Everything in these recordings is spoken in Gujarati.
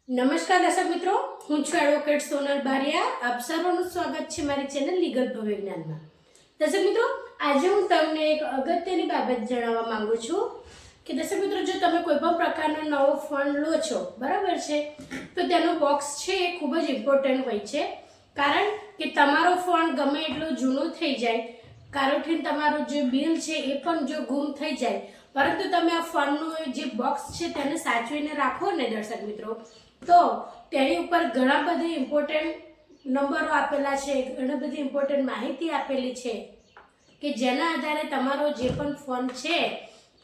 નમસ્કાર દર્શક મિત્રો, હું છું એડવોકેટ સોનલ બારિયા. આપ સર્વનું સ્વાગત છે મારી ચેનલ લીગલ ભવિજ્ઞાનમાં. દર્શક મિત્રો, આજે હું તમને એક અગત્યની બાબત જણાવવા માંગુ છું કે દર્શક મિત્રો, જો તમે કોઈ પણ પ્રકારનો નવો ફોન લો છો, બરાબર છે, તો તેનો બોક્સ છે એ ખૂબ જ ઇમ્પોર્ટન્ટ હોય છે. કારણ કે તમારો ફોન ગમે એટલો જૂનો થઈ જાય, કારણ કે તમારું જે બિલ છે એ પણ જો ગુમ થઈ જાય, પરંતુ તમે આ ફોનનું જે બોક્સ છે તેને સાચવીને રાખો ને દર્શક મિત્રો, તો તેની ઉપર ઘણા બધી ઇમ્પોર્ટન્ટ નંબરો આપેલા છે, ઘણી બધી ઇમ્પોર્ટન્ટ માહિતી આપેલી છે કે જેના આધારે તમારો જે પણ ફોન છે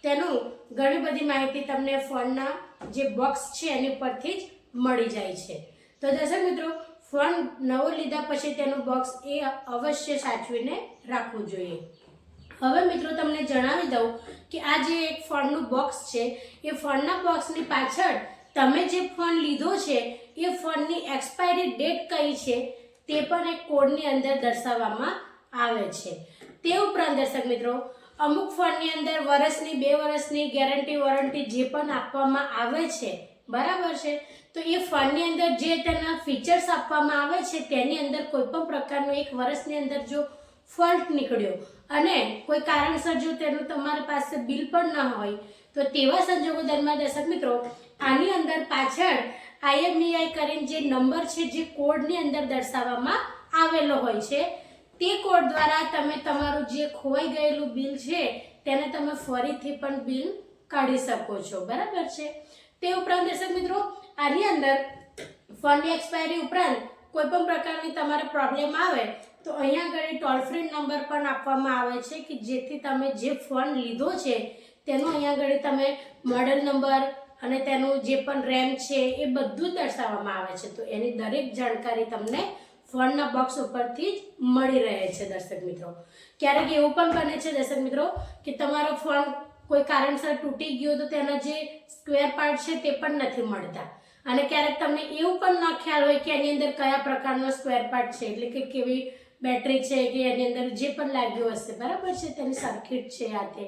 તેનું ઘણી બધી માહિતી તમને ફોનના જે બોક્સ છે એની ઉપરથી જ મળી જાય છે. તો દર્શક મિત્રો, ફોન નવો લીધા પછી તેનું બોક્સ એ અવશ્ય સાચવીને રાખવું જોઈએ. હવે મિત્રો તમને જણાવી દઉં કે આ જે એક ફોનનું બોક્સ છે એ ફોનના બોક્સની પાછળ તમે જે ફોન લીધો છે એ ફોનની એક્સપાયરી ડેટ કઈ છે તે પણ એક કોડની અંદર દર્શાવવામાં આવે છે. તે ઉપરાંત દર્શક મિત્રો, અમુક ફોનની અંદર વર્ષની 2 વર્ષની ગેરંટી વોરંટી જે પણ આપવામાં આવે છે, બરાબર છે, તો એ ફોનની અંદર જે તેના ફીચર્સ આપવામાં આવે છે તેની અંદર કોઈ પણ પ્રકારનો 1 વર્ષની અંદર જો ફોલ્ટ નીકળ્યો અને કોઈ કારણસર જો તેનું તમારી પાસે બિલ પણ ન હોય, તો તેવા સંજોગો દરમિયાન દર્શક મિત્રો, આની અંદર પાછળ IMEI કરીને જે નંબર છે, જે કોડની અંદર દર્શાવવામાં આવેલો હોય છે, તે કોડ દ્વારા તમે તમારું જે ખોવાઈ ગયેલું બિલ છે તેને તમે ફરીથી પણ બિલ કાઢી શકો છો, બરાબર છે. તે ઉપરાંત દર્શક મિત્રો, આની અંદર ફોનની એક્સપાયરી ઉપરાંત કોઈ પણ પ્રકારની તમારે પ્રોબ્લેમ આવે તો અહીંયા આગળ ટોલ ફ્રી નંબર પણ આપવામાં આવે છે કે જેથી તમે જે ફોન લીધો છે તેનો અહીંયા આગળ તમે મોડેલ નંબર અને તેનું જે પણ રેમ છે એ બધું દર્શાવવામાં આવે છે. તો એની દરેક જાણકારી તમને ફોનના બોક્સ ઉપરથી જ મળી રહે છે દર્શક મિત્રો. ક્યારેક એવું પણ બને છે દર્શક મિત્રો કે તમારો ફોન કોઈ કારણસર તૂટી ગયો તો તેના જે સ્ક્વેર પાર્ટ છે તે પણ નથી મળતા, અને ક્યારેક તમને એવું પણ ન ખ્યાલ હોય કે એની અંદર કયા પ્રકારનો સ્ક્વેર પાર્ટ છે, એટલે કે કેવી બેટરી છે કે એની અંદર જે પણ લાગ્યું હશે, બરાબર છે, તેની સર્કિટ છે આ તે.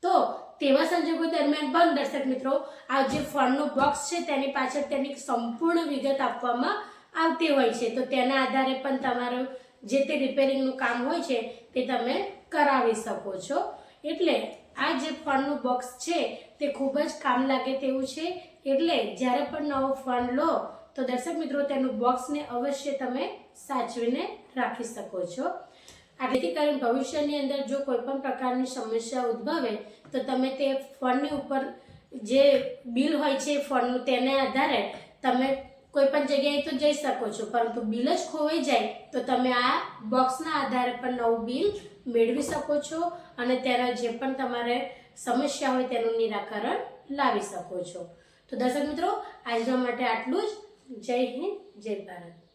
તો તેવા સંજોગો દરમિયાન પણ દર્શક મિત્રો, આ જે ફોનનું બોક્સ છે તેની પાછળ તેની સંપૂર્ણ વિગત આપવામાં આવતી હોય છે. તો તેના આધારે પણ તમારું જે તે રિપેરિંગનું કામ હોય છે તે તમે કરાવી શકો છો. એટલે આ જે ફોનનું બોક્સ છે તે ખૂબ જ કામ લાગે તેવું છે. એટલે જ્યારે પણ નવો ફોન લો તો દર્શક મિત્રો, તેનું બોક્સને અવશ્ય તમે સાચવીને રાખી શકો છો. આથી કરીને ભવિષ્યની અંદર જો કોઈ પણ પ્રકારની સમસ્યા ઉદ્ભવે તો તમે તે ફોનની ઉપર જે બિલ હોય છે ફોનનું, તેને આધારે તમે કોઈ પણ જગ્યાએ તો જઈ શકો છો, પરંતુ બિલ જ ખોવાઈ જાય તો તમે આ બોક્સના આધારે પણ નવું બિલ મેળવી શકો છો અને તેના જે પણ તમારે સમસ્યા હોય તેનું નિરાકરણ લાવી શકો છો. તો દર્શક મિત્રો, આજના માટે આટલું જ. જય હિન્દ, જય ભારત.